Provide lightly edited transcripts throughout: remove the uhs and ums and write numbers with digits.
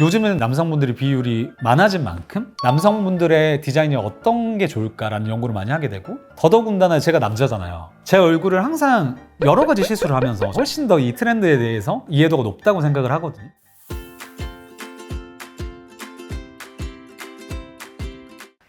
요즘은 남성분들이 비율이 많아진 만큼 남성분들의 디자인이 어떤 게 좋을까라는 연구를 많이 하게 되고, 더더군다나 제가 남자잖아요. 제 얼굴을 항상 여러 가지 시술을 하면서 훨씬 더 이 트렌드에 대해서 이해도가 높다고 생각을 하거든요.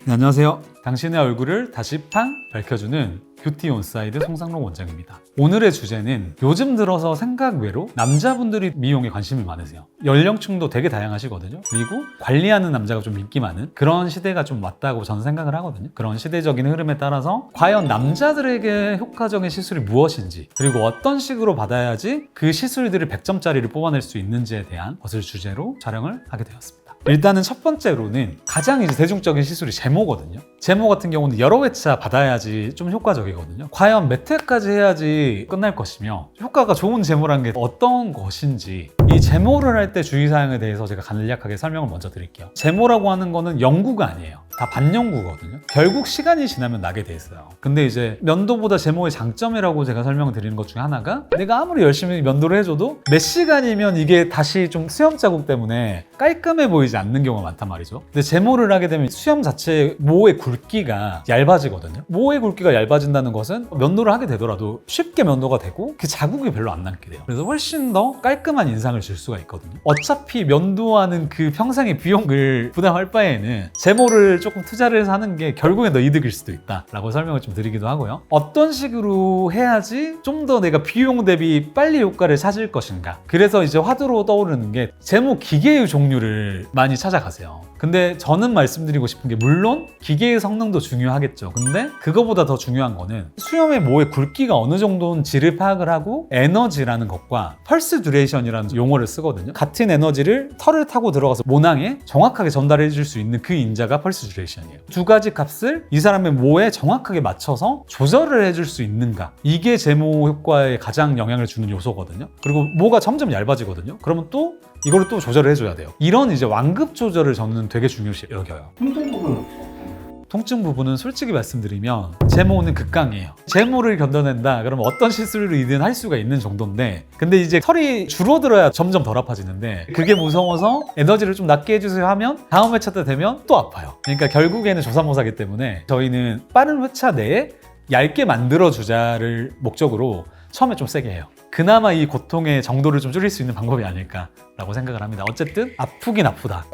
네, 안녕하세요. 당신의 얼굴을 다시 팡 밝혀주는 뷰티 온사이드 송상록 원장입니다. 오늘의 주제는 요즘 들어서 생각 외로 남자분들이 미용에 관심이 많으세요. 연령층도 되게 다양하시거든요. 그리고 관리하는 남자가 좀 인기 많은 그런 시대가 좀 왔다고 저는 생각을 하거든요. 그런 시대적인 흐름에 따라서 과연 남자들에게 효과적인 시술이 무엇인지, 그리고 어떤 식으로 받아야지 그 시술들을 100점짜리를 뽑아낼 수 있는지에 대한 것을 주제로 촬영을 하게 되었습니다. 일단은 첫 번째로는 가장 이제 대중적인 시술이 제모거든요. 제모 같은 경우는 여러 회차 받아야지 좀 효과적이거든요. 과연 몇 회까지 해야지 끝날 것이며, 효과가 좋은 제모란 게 어떤 것인지, 이 제모를 할 때 주의사항에 대해서 제가 간략하게 설명을 먼저 드릴게요. 제모라고 하는 거는 연구가 아니에요. 다 반영구거든요. 결국 시간이 지나면 나게 돼 있어요. 근데 이제 면도보다 제모의 장점이라고 제가 설명을 드리는 것 중에 하나가, 내가 아무리 열심히 면도를 해줘도 몇 시간이면 이게 다시 좀 수염 자국 때문에 깔끔해 보이지 않는 경우가 많단 말이죠. 근데 제모를 하게 되면 수염 자체의 모의 굵기가 얇아지거든요. 모의 굵기가 얇아진다는 것은 면도를 하게 되더라도 쉽게 면도가 되고 그 자국이 별로 안 남게 돼요. 그래서 훨씬 더 깔끔한 인상을 줄 수가 있거든요. 어차피 면도하는 그 평생의 비용을 부담할 바에는 제모를 조금 투자를 해서 하는 게 결국엔 더 이득일 수도 있다라고 설명을 좀 드리기도 하고요. 어떤 식으로 해야지 좀 더 내가 비용 대비 빨리 효과를 찾을 것인가. 그래서 이제 화두로 떠오르는 게 제모 기계의 종류를 많이 찾아가세요. 근데 저는 말씀드리고 싶은 게, 물론 기계의 성능도 중요하겠죠. 근데 그거보다 더 중요한 거는 수염의 모의 굵기가 어느 정도인지를 파악을 하고, 에너지라는 것과 펄스 듀레이션이라는 용어를 쓰거든요. 같은 에너지를 털을 타고 들어가서 모낭에 정확하게 전달해 줄 수 있는 그 인자가 펄스 듀레이션이에요. 두 가지 값을 이 사람의 모에 정확하게 맞춰서 조절을 해줄 수 있는가, 이게 제모 효과에 가장 영향을 주는 요소거든요. 그리고 모가 점점 얇아지거든요. 그러면 또 이거를 또 조절을 해줘야 돼요. 이런 이제 완급 조절을 저는 되게 중요시 여겨요. 통증 부분은 솔직히 말씀드리면 제모는 극강이에요. 제모를 견뎌낸다 그러면 어떤 시술이든 할 수가 있는 정도인데, 근데 이제 털이 줄어들어야 점점 덜 아파지는데, 그게 무서워서 에너지를 좀 낮게 해주세요 하면 다음 회차 때 되면 또 아파요. 그러니까 결국에는 조삼모사기 때문에 저희는 빠른 회차 내에 얇게 만들어주자를 목적으로 처음에 좀 세게 해요. 그나마 이 고통의 정도를 좀 줄일 수 있는 방법이 아닐까라고 생각을 합니다. 어쨌든 아프긴 아프다.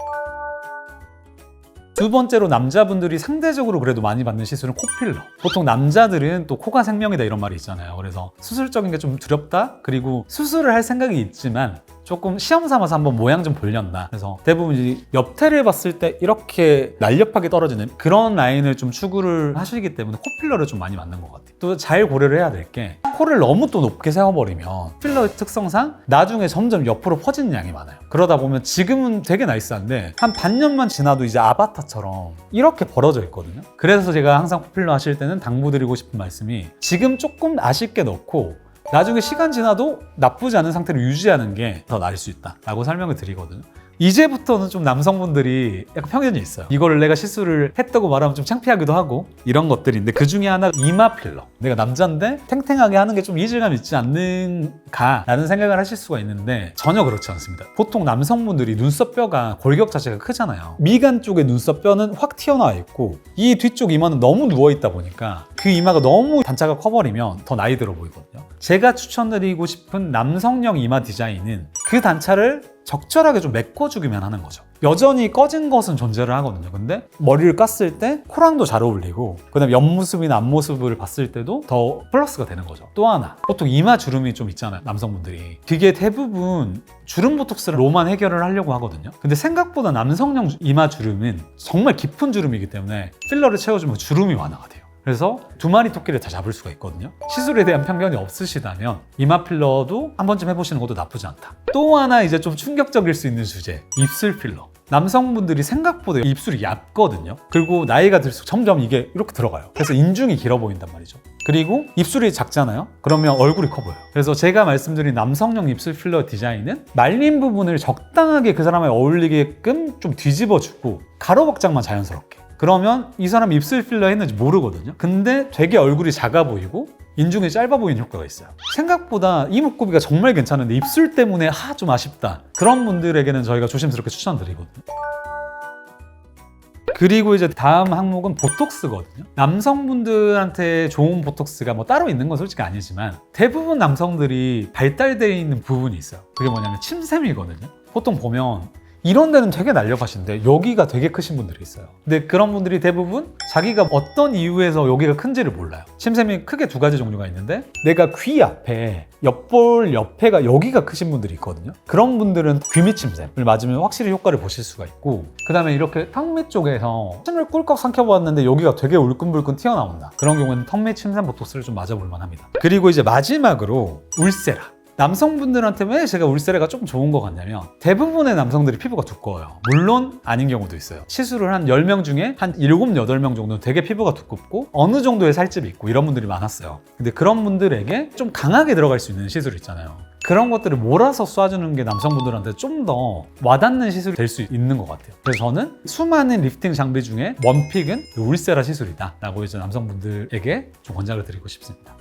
두 번째로 남자분들이 상대적으로 그래도 많이 받는 시술은 코필러. 보통 남자들은 또 코가 생명이다 이런 말이 있잖아요. 그래서 수술적인 게 좀 두렵다? 그리고 수술을 할 생각이 있지만 조금 시험 삼아서 한번 모양 좀 보려다. 그래서 대부분 이제 옆태를 봤을 때 이렇게 날렵하게 떨어지는 그런 라인을 좀 추구를 하시기 때문에 코필러를 좀 많이 맞는 것 같아요. 또 잘 고려를 해야 될 게, 코를 너무 또 높게 세워버리면 필러의 특성상 나중에 점점 옆으로 퍼지는 양이 많아요. 그러다 보면 지금은 되게 나이스한데 한 반년만 지나도 이제 아바타처럼 이렇게 벌어져 있거든요. 그래서 제가 항상 코필러 하실 때는 당부드리고 싶은 말씀이, 지금 조금 아쉽게 넣고 나중에 시간 지나도 나쁘지 않은 상태를 유지하는 게 더 나을 수 있다라고 설명을 드리거든요. 이제부터는 좀 남성분들이 약간 편견이 있어요. 이거를 내가 시술을 했다고 말하면 좀 창피하기도 하고 이런 것들인데, 그 중에 하나가 이마 필러. 내가 남자인데 탱탱하게 하는 게 좀 이질감 있지 않는가 라는 생각을 하실 수가 있는데, 전혀 그렇지 않습니다. 보통 남성분들이 눈썹 뼈가 골격 자체가 크잖아요. 미간 쪽에 눈썹 뼈는 확 튀어나와 있고, 이 뒤쪽 이마는 너무 누워있다 보니까 그 이마가 너무 단차가 커버리면 더 나이 들어 보이거든요. 제가 추천드리고 싶은 남성형 이마 디자인은 그 단차를 적절하게 좀 메꿔주기만 하는 거죠. 여전히 꺼진 것은 존재를 하거든요. 근데 머리를 깠을 때 코랑도 잘 어울리고, 그 다음에 옆모습이나 앞모습을 봤을 때도 더 플러스가 되는 거죠. 또 하나, 보통 이마 주름이 좀 있잖아요, 남성분들이. 그게 대부분 주름 보톡스로만 해결을 하려고 하거든요. 근데 생각보다 남성형 이마 주름은 정말 깊은 주름이기 때문에 필러를 채워주면 주름이 완화가 돼요. 그래서 두 마리 토끼를 다 잡을 수가 있거든요. 시술에 대한 편견이 없으시다면 이마 필러도 한 번쯤 해보시는 것도 나쁘지 않다. 또 하나 이제 좀 충격적일 수 있는 주제, 입술 필러. 남성분들이 생각보다 입술이 얇거든요. 그리고 나이가 들수록 점점 이게 이렇게 들어가요. 그래서 인중이 길어 보인단 말이죠. 그리고 입술이 작잖아요. 그러면 얼굴이 커 보여요. 그래서 제가 말씀드린 남성형 입술 필러 디자인은 말린 부분을 적당하게 그 사람에 어울리게끔 좀 뒤집어주고 가로박장만 자연스럽게. 그러면 이 사람이 입술 필러 했는지 모르거든요. 근데 되게 얼굴이 작아 보이고 인중이 짧아 보이는 효과가 있어요. 생각보다 이목구비가 정말 괜찮은데 입술 때문에 좀 아쉽다. 그런 분들에게는 저희가 조심스럽게 추천드리거든요. 그리고 이제 다음 항목은 보톡스거든요. 남성분들한테 좋은 보톡스가 뭐 따로 있는 건 솔직히 아니지만 대부분 남성들이 발달되어 있는 부분이 있어요. 그게 뭐냐면 침샘이거든요. 보통 보면 이런 데는 되게 날렵하신데 여기가 되게 크신 분들이 있어요. 근데 그런 분들이 대부분 자기가 어떤 이유에서 여기가 큰지를 몰라요. 침샘이 크게 두 가지 종류가 있는데 내가 귀 앞에 옆볼 옆에가 여기가 크신 분들이 있거든요. 그런 분들은 귀밑 침샘을 맞으면 확실히 효과를 보실 수가 있고, 그 다음에 이렇게 턱밑 쪽에서 침을 꿀꺽 삼켜보았는데 여기가 되게 울끈불끈 튀어나온다. 그런 경우는 턱밑 침샘 보톡스를 좀 맞아볼 만합니다. 그리고 이제 마지막으로 울세라. 남성분들한테 왜 제가 울세라가 조금 좋은 것 같냐면 대부분의 남성들이 피부가 두꺼워요. 물론 아닌 경우도 있어요. 시술을 한 10명 중에 한 7, 8명 정도는 되게 피부가 두껍고 어느 정도의 살집이 있고 이런 분들이 많았어요. 근데 그런 분들에게 좀 강하게 들어갈 수 있는 시술 있잖아요. 그런 것들을 몰아서 쏴주는 게 남성분들한테 좀 더 와닿는 시술이 될 수 있는 것 같아요. 그래서 저는 수많은 리프팅 장비 중에 원픽은 울세라 시술이다 라고 이제 남성분들에게 좀 권장을 드리고 싶습니다.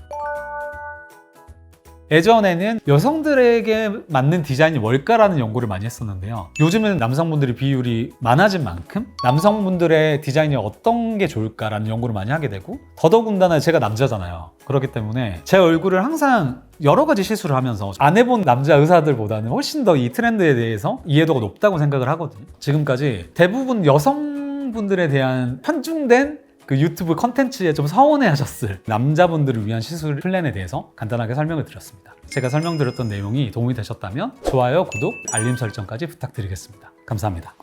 예전에는 여성들에게 맞는 디자인이 뭘까라는 연구를 많이 했었는데요. 요즘에는 남성분들이 비율이 많아진 만큼 남성분들의 디자인이 어떤 게 좋을까라는 연구를 많이 하게 되고, 더더군다나 제가 남자잖아요. 그렇기 때문에 제 얼굴을 항상 여러 가지 시술을 하면서 안 해본 남자 의사들보다는 훨씬 더 이 트렌드에 대해서 이해도가 높다고 생각을 하거든요. 지금까지 대부분 여성분들에 대한 편중된 그 유튜브 컨텐츠에 좀 서운해 하셨을 남자분들을 위한 시술 플랜에 대해서 간단하게 설명을 드렸습니다. 제가 설명드렸던 내용이 도움이 되셨다면 좋아요, 구독, 알림 설정까지 부탁드리겠습니다. 감사합니다.